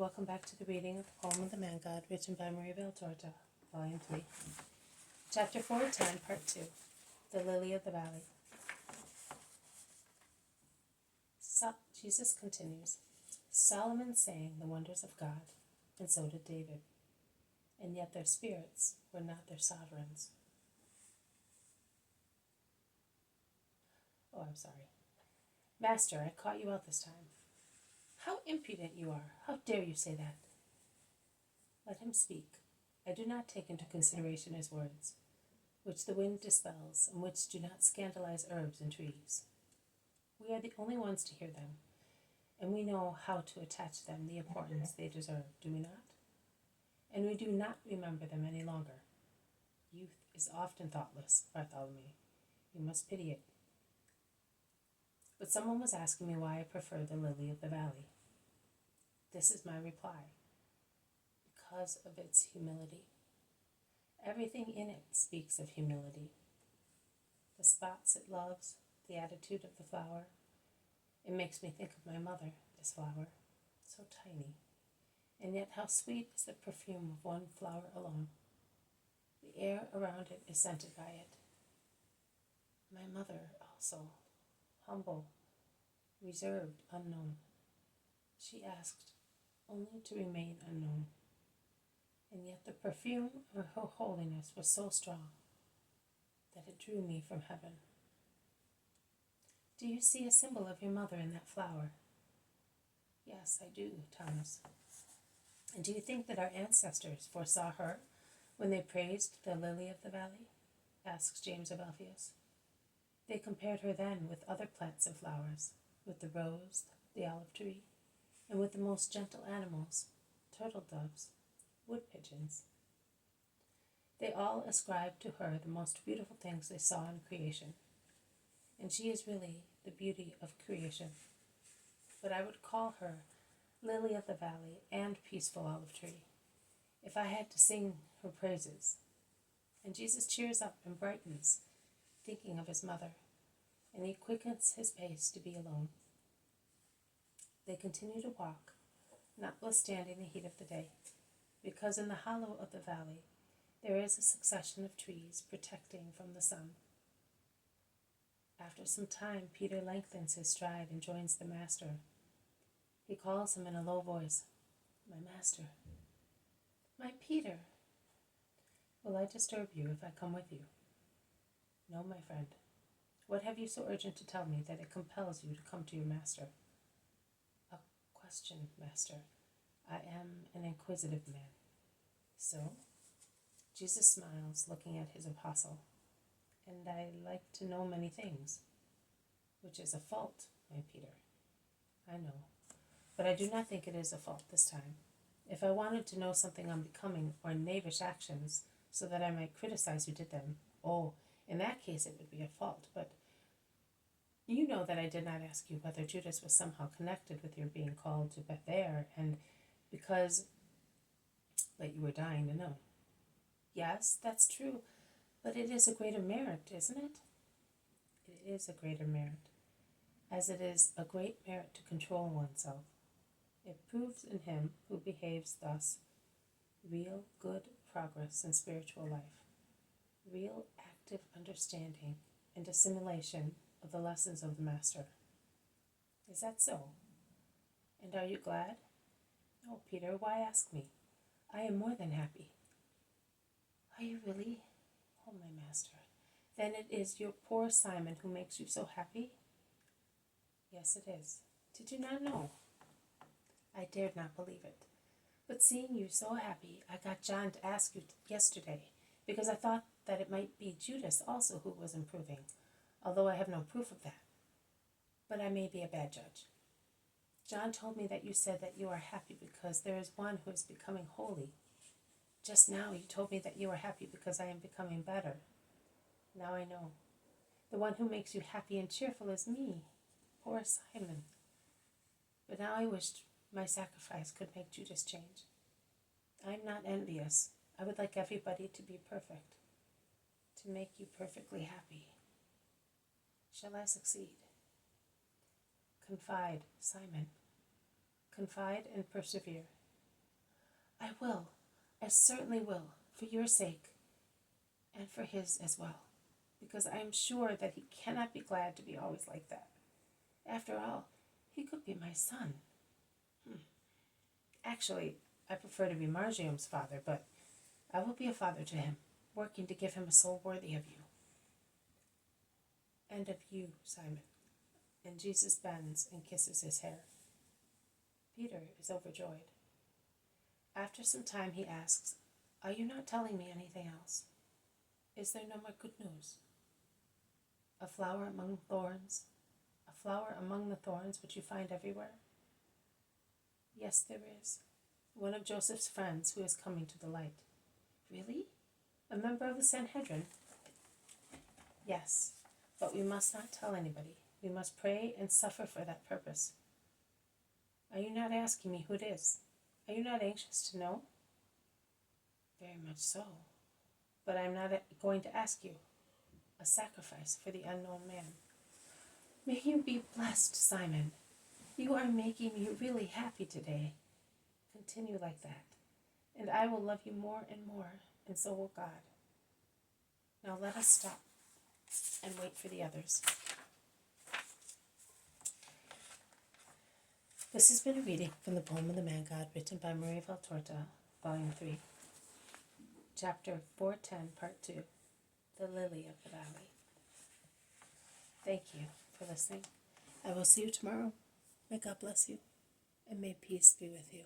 welcome back to the reading of the poem of the Man God, written by Maria Valtorta, Volume 3. Chapter 410, Part 2, The Lily of the Valley. Jesus continues, Solomon sang the wonders of God, and so did David, and yet their spirits were not their sovereigns. Oh, I'm sorry. Master, I caught you out this time. How impudent you are! How dare you say that? Let him speak. I do not take into consideration his words, which the wind dispels, and which do not scandalize herbs and trees. We are the only ones to hear them, and we know how to attach them the importance they deserve, do we not? And we do not remember them any longer. Youth is often thoughtless, Bartholomew. You must pity it. But someone was asking me why I prefer the lily of the valley. This is my reply. Because of its humility. Everything in it speaks of humility. The spots it loves, the attitude of the flower. It makes me think of my mother, this flower, so tiny, and yet how sweet is the perfume of one flower alone. The air around it is scented by it. My mother also, humble, reserved, unknown. She asked only to remain unknown. And yet the perfume of her holiness was so strong that it drew me from heaven. Do you see a symbol of your mother in that flower? Yes, I do, Thomas. And do you think that our ancestors foresaw her when they praised the lily of the valley? Asks James of Alphaeus. They compared her then with other plants and flowers, with the rose, the olive tree, and with the most gentle animals, turtle doves, wood pigeons. They all ascribed to her the most beautiful things they saw in creation, and she is really the beauty of creation. But I would call her lily of the valley and peaceful olive tree, if I had to sing her praises. And Jesus cheers up and brightens, thinking of his mother, and he quickens his pace to be alone. They continue to walk, notwithstanding the heat of the day, because in the hollow of the valley there is a succession of trees protecting from the sun. After some time, Peter lengthens his stride and joins the master. He calls him in a low voice, My master. My Peter. Will I disturb you if I come with you? No, my friend. What have you so urgent to tell me that it compels you to come to your master? A question, master. I am an inquisitive man. So? Jesus smiles, looking at his apostle. And I like to know many things, which is a fault, my Peter. I know, but I do not think it is a fault this time. If I wanted to know something unbecoming or knavish actions, so that I might criticize who did them, oh, in that case it would be a fault, but you know that I did not ask you whether Judas was somehow connected with your being called to Bethair, and because that you were dying to know. Yes, that's true, but it is a greater merit, isn't it? It is a greater merit, as it is a great merit to control oneself. It proves in him who behaves thus real good progress in spiritual life, real active understanding and assimilation of the lessons of the Master. Is that so? And are you glad? Oh, Peter, why ask me? I am more than happy. Are you really? Oh, my master. Then it is your poor Simon who makes you so happy? Yes, it is. Did you not know? I dared not believe it. But seeing you so happy, I got John to ask you yesterday, because I thought that it might be Judas also who was improving, although I have no proof of that. But I may be a bad judge. John told me that you said that you are happy because there is one who is becoming holy. Just now you told me that you are happy because I am becoming better. Now I know. The one who makes you happy and cheerful is me, poor Simon. But now I wished my sacrifice could make Judas change. I am not envious. I would like everybody to be perfect, to make you perfectly happy. Shall I succeed? Confide, Simon. Confide and persevere. I will. I certainly will, for your sake, and for his as well, because I am sure that he cannot be glad to be always like that. After all, he could be my son. Actually, I prefer to be Margium's father, but I will be a father to him, working to give him a soul worthy of you. And of you, Simon. And Jesus bends and kisses his hair. Peter is overjoyed. After some time he asks, "Are you not telling me anything else? Is there no more good news? A flower among thorns? A flower among the thorns which you find everywhere?" "Yes, there is. One of Joseph's friends who is coming to the light." "Really? A member of the Sanhedrin?" "Yes, but we must not tell anybody. We must pray and suffer for that purpose." "Are you not asking me who it is? Are you not anxious to know?" "Very much so. But I am not going to ask you. A sacrifice for the unknown man." "May you be blessed, Simon. You are making me really happy today. Continue like that, and I will love you more and more, and so will God. Now let us stop and wait for the others." This has been a reading from the poem of the Man God, written by Maria Valtorta, Volume 3, Chapter 410, Part 2, The Lily of the Valley. Thank you for listening. I will see you tomorrow. May God bless you, and may peace be with you.